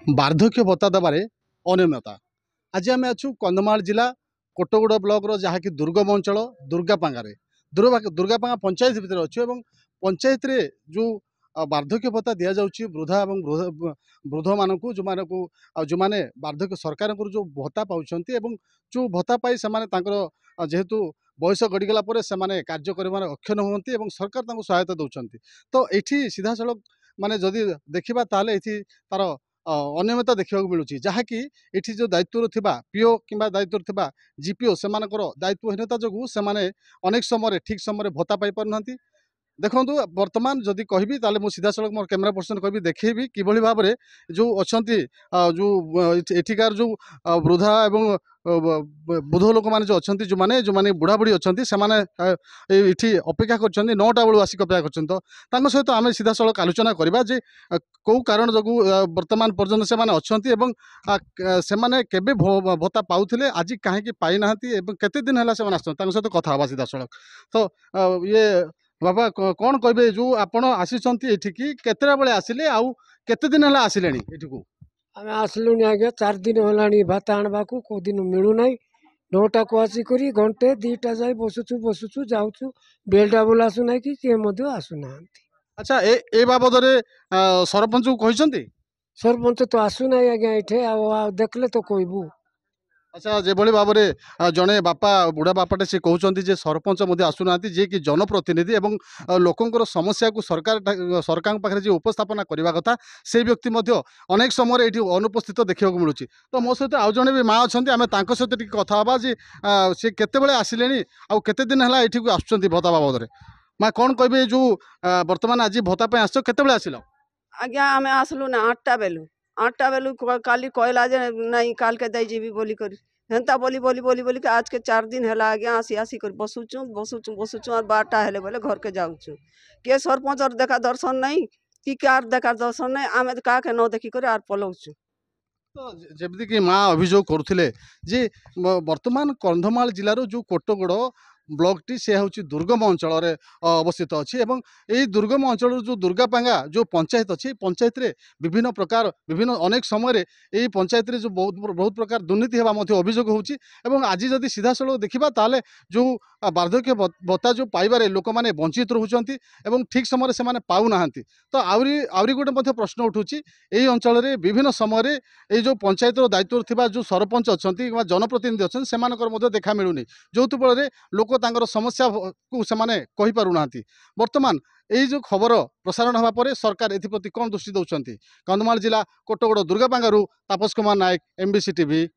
बार्धक्य भत्ता देवे अनियमितता। आज आम अच्छु कंधमाल जिला कोटगुड़ ब्लॉक जहाँकि दुर्गम अंचल दुर्गापांगारे दुर्गापांगा पंचायत भितर अच्छे और पंचायत रे जो बार्धक्य भत्ता दि जाऊँगी वृद्धा और वृद्ध मानक जो मैंने बार्धक्य सरकार जो भत्ता पाँच जो भत्ता पाई से जेहेतु बयस गड़ीगला से कार्य कर अक्षम होती सरकार सहायता दौरान तो ये सीधा सड़क माने जदि देखा ताल तार अनियमितता देखा मिलूँ जहाँकि ये जो दायित्व पीओ कि दायित्व जीपीओ से दायित्वहीनता जो से अनेक समय ठीक समय भत्ता पाई पार ना देखो बर्तमान जदि कहबी ताले मु सीधा सड़क मोर कैमरा पर्सन कहबी देखेबी किभली भाव में जो अच्छी जो एठिकार जो वृद्धा एवं बुध लोक मैंने जो अच्छा जो मैंने बुढ़ा बुढ़ी अच्छा से अपेक्षा कर 9टा बेलू आसिक अपेक्षा कर सहित आम सीधा सड़क आलोचना करवा जे कौ कारण जो वर्तमान पर्यटन से केबे भत्ता पाउथिले आज कहीं पाई ना केते दिन है सहित कथा हवा सीधा सड़क तो ये बाबा कौन कहे जो आपण आसिकी केतटा बेले आसिले आउ केते दिन है आसिले एठिको आम आसलुनि आज्ञा 4 दिन होलानी भात आणवा को को दिन मिलूना 9टा को आसिक घंटे 2टा जाए बसुचु जाऊँ बेलटा बोल आसुना कि किए आसुना। अच्छा ए बाबद सरपंच को कहते सरपंच तो आसुना आज्ञा ये देखले तो कहबू। अच्छा जो भाव में जड़े बापा बुढ़ा बापाटे सी कहते जे सरपंच आसुना जी कि जनप्रतिनिधि और लोकंर समस्या को सरकार पाखे जो उपस्थापना करने कथा से व्यक्ति अनेक समय ये अनुपस्थित देखा मिलूँ तो मो सहित आउ जड़े भी माँ अच्छा आम सहित टी कथा हाँ जी सी केत आसिले आउ केते दिन है ये आसुँच भत्ता बाबद माँ कौन कहे जो बर्तमान आज भत्ता आस केत आसिल आज्ञा आम आसलु ना 8टा बेलू काली कहला जे नहीं काल के दे जीवी बोली कर हेन्ता बोली आज के 4 दिन है आज्ञा आसी कर बसुचु और 12टा हेले बोले घर के जाऊँ के सरपंच देखा दर्शन नहीं कि कार देखा दर्शन नहीं आम का न देखिक आर पलाऊँ। तो जमी कि माँ अभियोग करुले जे वर्तमान कंधमाल जिलार जो कोटगुड़ ब्लॉक टी से हूँ दुर्गम अंचल अवस्थित अच्छी यही दुर्गम अंचल जो दुर्गापांगा जो पंचायत अच्छी पंचायत रे विभिन्न प्रकार विभिन्न अनेक समय यही पंचायत रे जो बहुत प्रकार दुर्नीति होगा अभियोग होची आज जदि सीधा सड़क देखा ताले जो बार्धक्य भत्ता जो पाइबारे लोक मैंने वंचित रोचंती ठीक समय से पाऊना तो आउरी गोटे प्रश्न उठूँ यही अंचल विभिन्न समय ये जो पंचायत दायित्व थिबा जो सरपंच अच्छा जनप्रतिनिधि अच्छा से देखा मिलूनी जो फल लोक समस्या को से कही पारु ना बर्तमान यही जो खबर प्रसारण होगा पर सरकार एप्रति कौन दृष्टि दौरान कंधमाल जिला कोटगुड़ दुर्गापांगारू तापस कुमार नायक MBC TV।